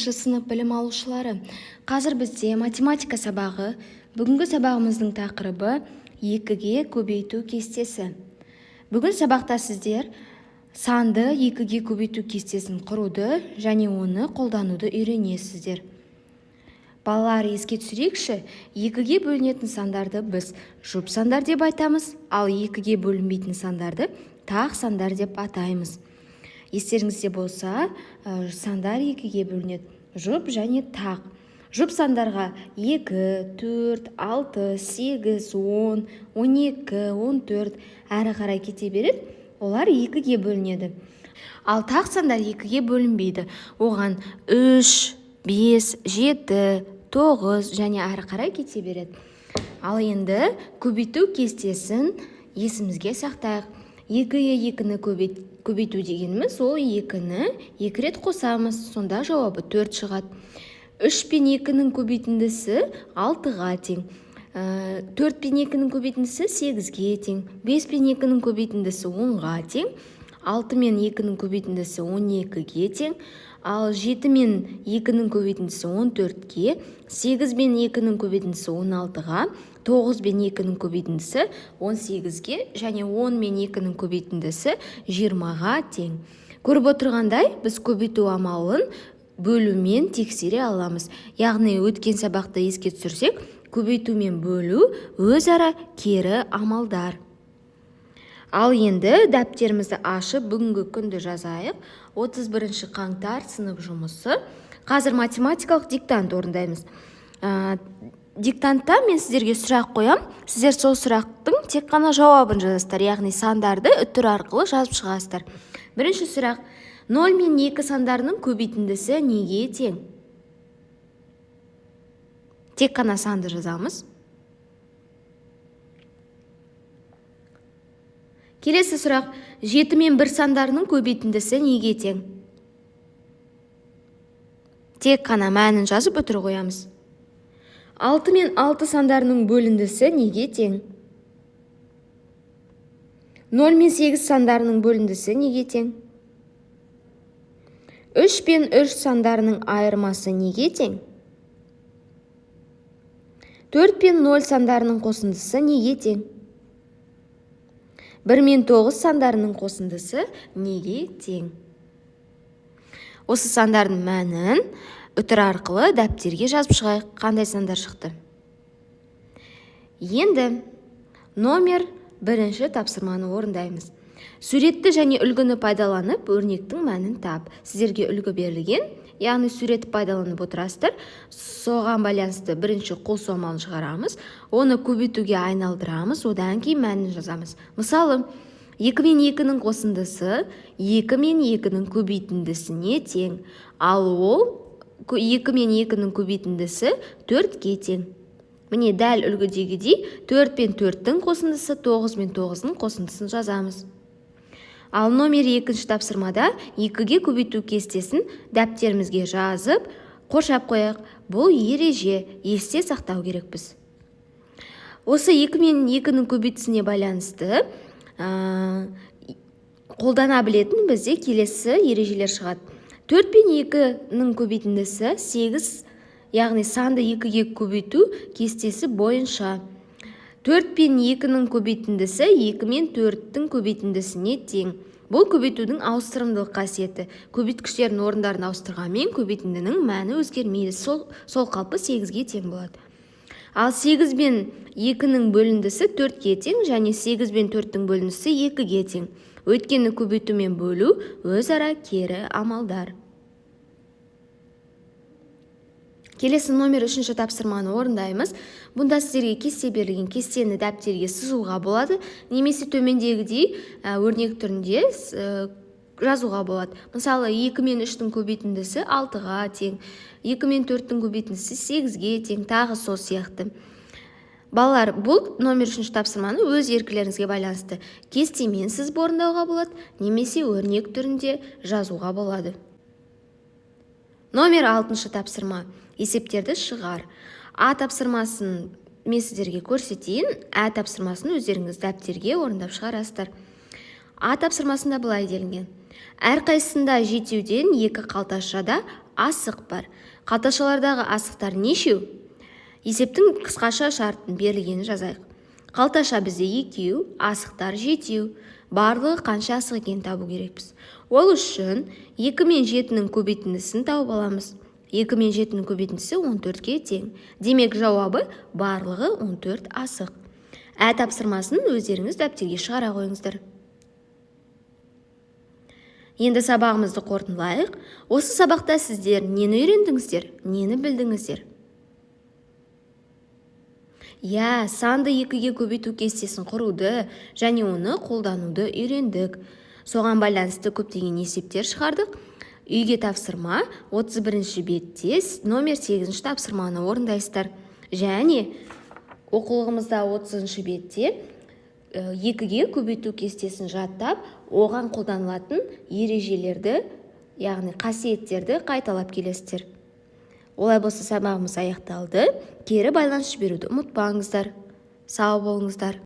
Сынып білім алушылары, қазір бізде математика сабағы. Бүгінгі сабағымыздың тақырыбы 2-ге көбейту кестесі. Бүгін сабақта сіздер санды 2-ге көбейту кестесін құруды және оны қолдануды үйренесіздер. Балалар, еске түсірейікші, 2-ге бөлінетін сандарды біз жұп сандар деп айтамыз, ал 2-ге бөлінбейтін сандарды тақ сандар деп атаймыз. Естеріңізде болса, сандар 2-ге бөлінеді, жұп және тақ. Жұп сандарға 2, 4, 6, 8, 10, 12, 14 әрі қарай кете береді, олар 2-ге бөлінеді. Ал тақ сандар 2-ге бөлінбейді. Оған 3, 5, 7, 9 және әрі қарай кете береді. Ал енді көбейту кестесін есімізге сақтайық. 2-ге 2-ні көбейту дегеніміз, ол 2-ні 2 рет қосамыз, сонда жауабы 4 шығады. 3 пен 2-нің көбейтіндісі 6-ға тең. 4 пен 2-нің көбейтіндісі 8-ге тең. 5 пен 2-нің көбейтіндісі 10-ға тең. 6 мен 2-нің көбейтіндісі 12-ге тең. Ал 7 мен 2-нің көбейтіндісі 14-ге, 8 мен 2-нің көбейтіндісі 16-ға, 9 мен 2-нің көбейтіндісі 18-ге және 10 мен 2-нің көбейтіндісі 20-ға тең. Көріп отырғандай, біз көбейту амалын бөлумен тексере аламыз. Яғни өткен сабақты еске түсірсек, көбейту мен бөлу өзара кері амалдар. Ал енді дәптерімізді ашып бүгінгі күнді жазайық. 31 қаңтар сынып жұмысы. Қазір математикалық диктант орындаймыз. Диктантта мен сіздерге сұрақ қоям. Сіздер сол сұрақтың тек қана жауабын жазасыздар, яғни сандарды үтір арқылы жазып шығасыздар. Бірінші сұрақ: 0 мен 2 сандарының көбейтіндісі неге тең? Тек қана санды жазамыз. Келесі сұрақ: 7 мен 1 сандарының көбейтіндісі неге тең? Тек қана мәнін жазып үтір қоямыз. 6 мен 6 сандарының бөліндісі неге тең? 0 мен 8 сандарының бөліндісі неге тең? 3 пен 3 сандарының айырмасы неге тең? 4 пен 0 сандарының қосындысы неге тең? 1 мен 9 сандарының қосындысы неге тең? Осы сандардың мәнін үтір арқылы дәптерге жазып шығайық. Қандай сандар шықты? Енді номер 1 тапсырманы орындаймыз. Суретті және үлгіні пайдаланып, өрнектің мәнін тап. Сіздерге үлгі берілген, яғни суретті пайдаланып отырасыздар. Соған байланысты бірінші қосу амалын шығарамыз, оны көбейтуге айналдырамыз, одан кейін мәнін жазамыз. Мысалы, 2 мен 2-нің қосындысы 2 мен 2-нің көбейтіндісіне тең, ал ол 2 мен 2-нің көбейтіндісі 4-ге тең. Міне дәл үлгідегідей 4 пен 4-тің қосындысы 9 мен 9-ның қосындысын жазамыз. Ал номер 2 тапсырмада 2-ге көбейту кестесін дәптерімізге жазып, қоршап қояйық. Бұл ереже, есте сақтау керекпіз. Осы 2 мен 2-нің көбейтісіне байланысты қолдана білетін бізде келесі ережелер шығады. 4 пен 2-нің көбейтіндісі 8, яғни санды 2-ге көбейту кестесі бойынша. 4 пен 2-нің көбейтіндісі 2 мен 4-тің көбейтіндісіне тең. Бұл көбейтудің ауыстырымдылық қасиеті. Көбейткіштердің орындарын ауыстырғанмен көбейтіндінің мәні өзгермейді. Сол қалпы 8-ге тең болады. Ал 8 мен 2-нің бөліндісі 4-ге тең және 8 мен 4-тің бөліндісі 2-ге тең. Өйткені көбейту мен бөлу өзара кері амалдар. Келесі номер 3 тапсырманы орындаймыз. Бұнда сіздерге кесте берілген кестені дәптерге сызуға болады, немесе төмендегідей өрнек түрінде жазуға болады. Мысалы, 2 мен 3-тің көбейтіндісі 6-ға тең, 2 мен 4-тің көбейтіндісі 8-ге тең, тағы сол сияқты. Балалар, бұл номер 3 тапсырманы өз еркілеріңізге байланысты кестемен сызып орындауға болады, немесе өрнек түрінде жазуға болады. Номер 6 тапсырма: есептерді шығар. А тапсырмасын мен сіздерге көрсетейін, тапсырмасын өздеріңіз дәптерге орындап шығарасыздар. Тапсырмасында былай делінген: Әрқайсысында жетеуден 2 қалташада асық бар. Қалташалардағы асықтар нешеу? Есептің қысқаша шартын берілгенін жазайық. Қалташа бізде 2, асықтар 7. Барлығы қанша асық екенін табу керекпіз. Ол үшін 2 мен 7-нің көбейтіндісін тауып аламыз. 2 мен 7-нің көбейтіндісі 14-ке тең. Демек жауабы барлығы 14 асық. Тапсырмасын өздеріңіз дәптерге шығара қойыңыздар. Енді сабағымызды қорытындылайық. Осы сабақта сіздер нені үйрендіңіздер, нені білдіңіздер? Санды 2-ге көбейту кестесін құруды және оны қолдануды үйрендік. Соған байланысты көптеген есептер шығардық. Үйге тапсырма 31-ші бетте номер 8-ші тапсырманы орындайсыздар. Және оқулығымызда 30-ші бетте 2-ге көбейту кестесін жаттап, оған қолданылатын ережелерді, яғни қасиеттерді қайталап келесіздер. Олай болса сабағымыз аяқталды. Кері байланыс жіберуді ұмытпаңыздар. Сау болыңыздар.